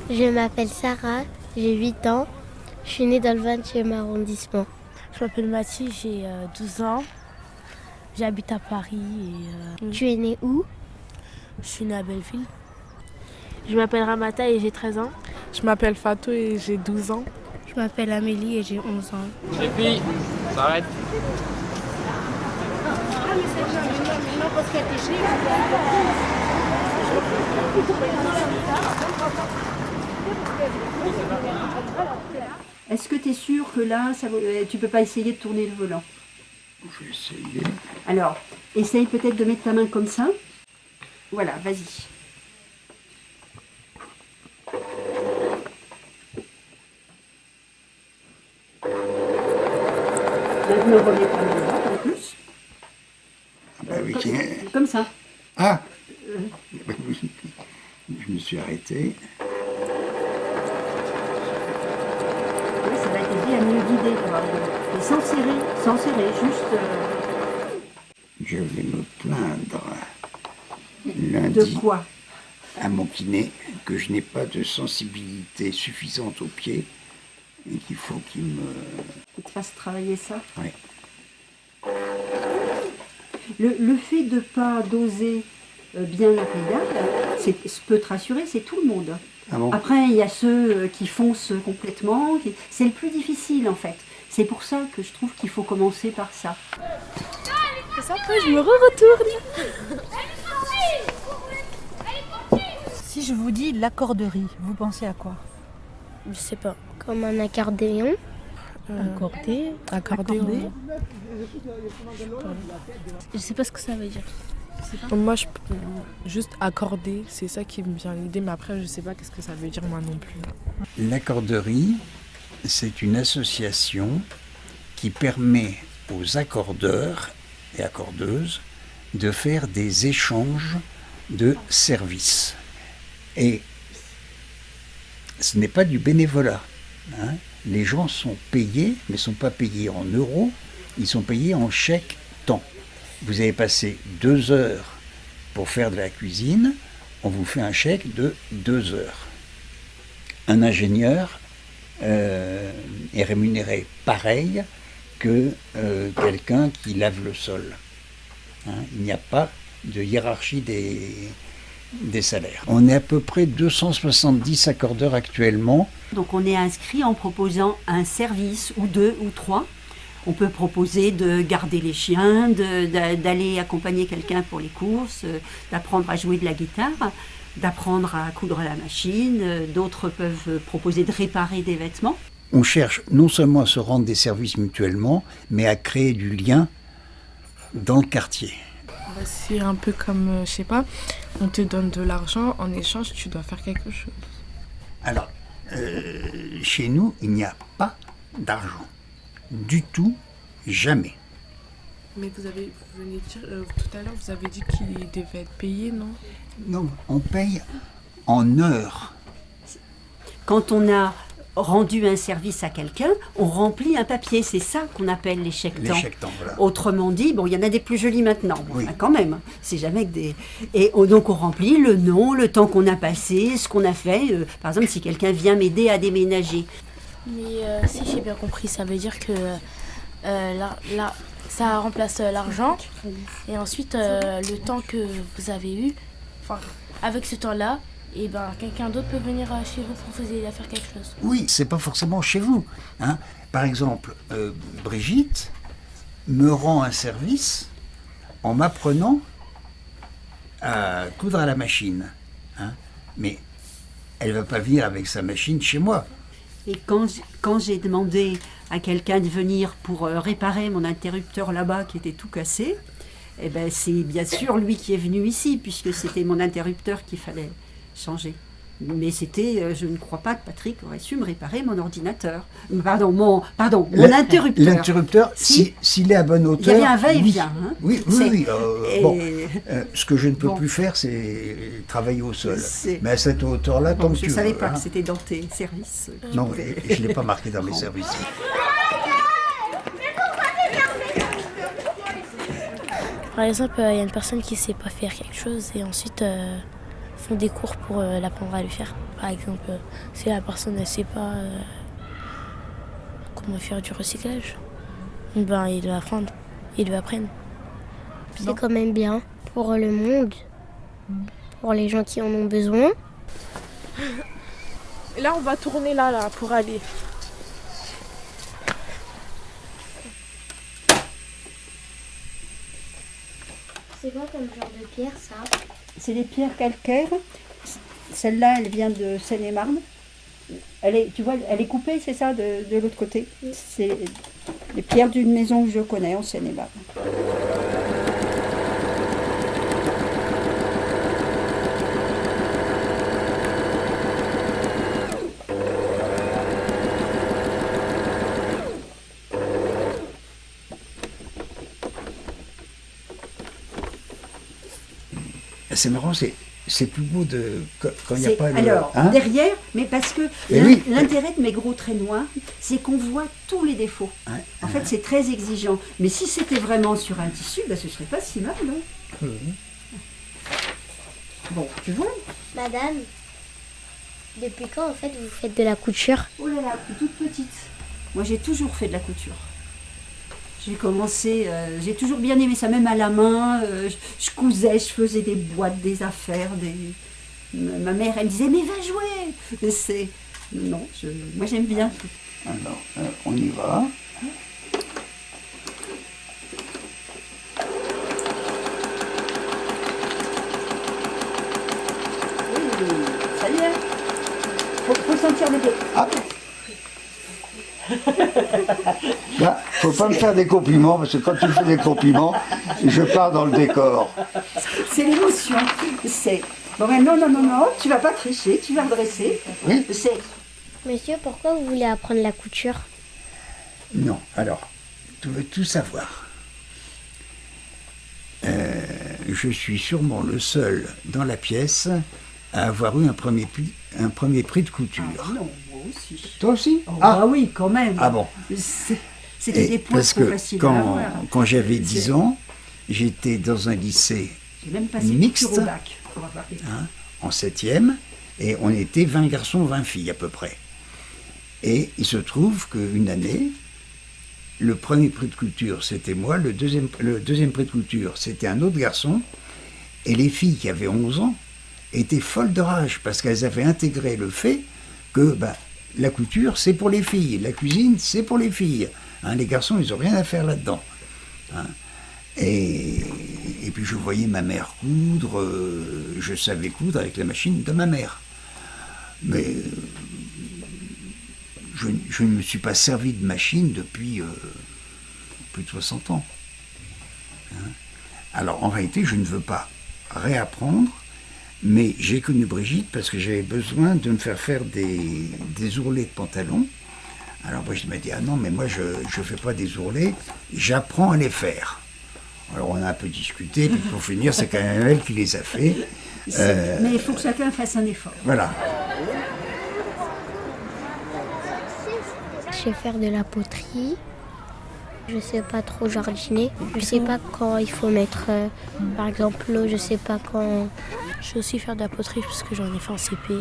Je m'appelle Sarah, j'ai 8 ans. Je suis née dans le 20e arrondissement. Je m'appelle Mathilde, j'ai 12 ans. J'habite à Paris. Tu es née où? Je suis née à Belleville. Je m'appelle Ramata et j'ai 13 ans. Je m'appelle Fatou et j'ai 12 ans. Je m'appelle Amélie et j'ai 11 ans. Les filles, on s'arrête. Est-ce que tu es sûr que là, tu peux pas essayer de tourner le volant? Je vais essayer. Alors, essaye peut-être de mettre ta main comme ça. Voilà, vas-y. Maintenant, remets ta main droite en plus. Bah oui, Comme ça. Ah bah oui. Je me suis arrêté. Oui, ça va t'aider à mieux guider. Et sans serrer, juste... Je vais me plaindre lundi De quoi? à mon kiné que je n'ai pas de sensibilité suffisante aux pieds et qu'il faut qu'il te fasse travailler ça. Oui. Le fait de ne pas doser bien la pédale, peut te rassurer, c'est tout le monde. Ah bon? Après, il y a ceux qui foncent complètement. C'est le plus difficile en fait. C'est pour ça que je trouve qu'il faut commencer par ça. Et ça, après, je me retourne. Si je vous dis l'accorderie, vous pensez à quoi? Je sais pas. Comme un accordéon. Accordéon. Je sais pas ce que ça veut dire. Moi, juste accorder, c'est ça qui me vient à l'idée, mais après, je sais pas qu'est-ce que ça veut dire moi non plus. L'accorderie, c'est une association qui permet aux accordeurs et accordeuses de faire des échanges de services. Et ce n'est pas du bénévolat. Hein. Les gens sont payés, mais ne sont pas payés en euros, ils sont payés en chèque temps. Vous avez passé 2 heures pour faire de la cuisine, on vous fait un chèque de 2 heures. Un ingénieur est rémunéré pareil que quelqu'un qui lave le sol. Hein, il n'y a pas de hiérarchie des salaires. On est à peu près 270 accordeurs actuellement. Donc on est inscrit en proposant un service ou 2 ou 3. On peut proposer de garder les chiens, d'aller accompagner quelqu'un pour les courses, d'apprendre à jouer de la guitare, d'apprendre à coudre à la machine. D'autres peuvent proposer de réparer des vêtements. On cherche non seulement à se rendre des services mutuellement, mais à créer du lien dans le quartier. C'est un peu comme, je sais pas, on te donne de l'argent, en échange, tu dois faire quelque chose. Alors, chez nous, il n'y a pas d'argent. Du tout, jamais. Mais vous venez de dire, tout à l'heure, vous avez dit qu'il devait être payé, non? Non, on paye en heures. Quand on a rendu un service à quelqu'un, on remplit un papier. C'est ça qu'on appelle les chèques-temps. Les chèques-temps, voilà. Autrement dit, bon, il y en a des plus jolis maintenant, bon, Oui. enfin, quand même. C'est jamais que des... Et donc on remplit le nom, le temps qu'on a passé, ce qu'on a fait. Par exemple, si quelqu'un vient m'aider à déménager. Mais si j'ai bien compris, ça veut dire que ça remplace l'argent. Et ensuite, le temps que vous avez eu, avec ce temps-là, et ben, quelqu'un d'autre peut venir chez vous pour vous aider à faire quelque chose. Oui, c'est pas forcément chez vous. Hein. Par exemple, Brigitte me rend un service en m'apprenant à coudre à la machine. Hein. Mais elle va pas venir avec sa machine chez moi. Et quand j'ai demandé à quelqu'un de venir pour réparer mon interrupteur là-bas qui était tout cassé, eh ben, c'est bien sûr lui qui est venu ici, puisque c'était mon interrupteur qu'il fallait changer. Mais je ne crois pas que Patrick aurait su me réparer mon ordinateur. Mon interrupteur. L'interrupteur, s'il est à bonne hauteur... Il y avait un va-et-vient. Oui, hein. oui. Ce que je ne peux plus faire, c'est travailler au sol. Mais à cette hauteur-là, tant que tu veux. Je ne savais pas que c'était dans tes services. Non, je ne l'ai pas marqué dans mes services. Par exemple, il y a une personne qui ne sait pas faire quelque chose et ensuite font des cours pour l'apprendre à le faire. Par exemple, si la personne ne sait pas comment faire du recyclage, ben, ils lui apprennent. C'est quand même bien pour le monde, pour les gens qui en ont besoin. Et là, on va tourner là, pour aller. C'est quoi comme genre de pierre ça? C'est des pierres calcaires. Celle-là, elle vient de Seine-et-Marne. Tu vois, elle est coupée, c'est ça, de l'autre côté. C'est les pierres d'une maison que je connais en Seine-et-Marne. C'est marrant, c'est plus beau quand il n'y a pas le... Alors, hein? derrière, mais parce que Mais oui. l'intérêt de mes gros traits noirs, c'est qu'on voit tous les défauts. Ouais, En fait, c'est très exigeant. Mais si c'était vraiment sur un tissu, ben, ce serait pas si mal, non? Bon, tu vois? Madame, depuis quand en fait vous faites de la couture? Oh là là, toute petite. Moi, j'ai toujours fait de la couture. J'ai commencé, j'ai toujours bien aimé ça, même à la main. Je cousais, je faisais des boîtes, des affaires. Ma mère, elle me disait, mais va jouer. Non, moi j'aime bien. Alors, on y va. Oui, ça y est. Faut sentir les deux. Ah. Là, faut pas me faire des compliments, parce que quand tu me fais des compliments, je pars dans le décor. C'est l'émotion. Bon, mais non, tu vas pas tricher, tu vas redresser. Oui. Monsieur, pourquoi vous voulez apprendre la couture? Non, alors, tu veux tout savoir. Je suis sûrement le seul dans la pièce à avoir eu un premier prix de couture. Ah, non, moi aussi. Toi aussi? Oh, bah oui, quand même. Ah bon. C'était des points parce trop que faciles à avoir. quand j'avais 10 ans, j'étais dans un lycée J'ai même passé mixte, couture au bac. Pour avoir des- en 7e, et on était 20 garçons, 20 filles à peu près. Et il se trouve qu'une année, le premier prix de couture, c'était moi, le deuxième prix de couture, c'était un autre garçon, et les filles qui avaient 11 ans étaient folles de rage, parce qu'elles avaient intégré le fait que la couture, c'est pour les filles, la cuisine, c'est pour les filles. Les garçons, ils n'ont rien à faire là-dedans. Et puis je voyais ma mère coudre, je savais coudre avec la machine de ma mère. Mais je ne me suis pas servi de machine depuis plus de 60 ans. Alors en réalité, je ne veux pas réapprendre, mais j'ai connu Brigitte parce que j'avais besoin de me faire des ourlets de pantalon. Alors Brigitte m'a dit, ah non, mais moi je ne fais pas des ourlets, j'apprends à les faire. Alors on a un peu discuté, puis pour finir, c'est quand même elle qui les a fait. Mais il faut que chacun fasse un effort. Voilà. Je sais faire de la poterie. Je sais pas trop jardiner. Je sais pas quand il faut mettre, par exemple, l'eau. Je sais pas quand. Je sais aussi faire de la poterie parce que j'en ai fait en CP.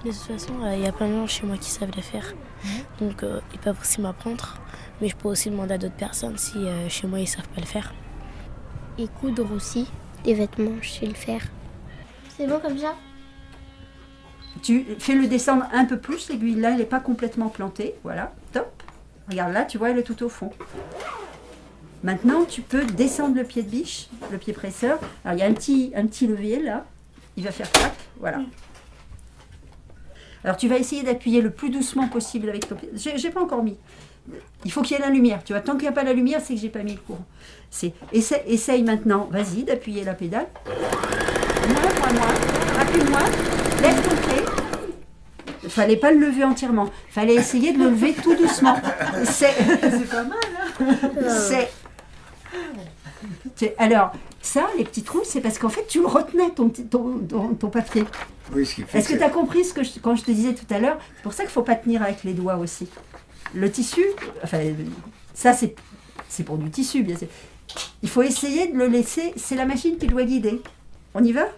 De toute façon, il y a plein de gens chez moi qui savent le faire. Donc ils peuvent aussi m'apprendre. Mais je peux aussi demander à d'autres personnes si chez moi ils savent pas le faire. Et coudre aussi. Des vêtements, je sais le faire. C'est bon comme ça? Tu fais le descendre un peu plus, l'aiguille là, elle n'est pas complètement plantée. Voilà, top. Regarde là, tu vois, elle est tout au fond. Maintenant, tu peux descendre le pied de biche, le pied presseur. Alors, il y a un petit levier là. Il va faire clac, voilà. Alors, tu vas essayer d'appuyer le plus doucement possible avec ton pied. J'ai pas encore mis. Il faut qu'il y ait la lumière. Tu vois, tant qu'il n'y a pas la lumière, c'est que j'ai pas mis le courant. Essaye maintenant. Vas-y, d'appuyer la pédale. Moins. Appuie-moi. Lève ton pied. Il fallait pas le lever entièrement. Il fallait essayer de le lever tout doucement. C'est pas mal, hein. Alors, ça, les petits trous, c'est parce qu'en fait, tu le retenais, ton papier. Oui, ce qui fait Est-ce que tu as compris quand je te disais tout à l'heure? C'est pour ça qu'il ne faut pas tenir avec les doigts aussi. Le tissu, enfin, ça, c'est pour du tissu, bien sûr. Il faut essayer de le laisser, c'est la machine qui doit guider. On y va ?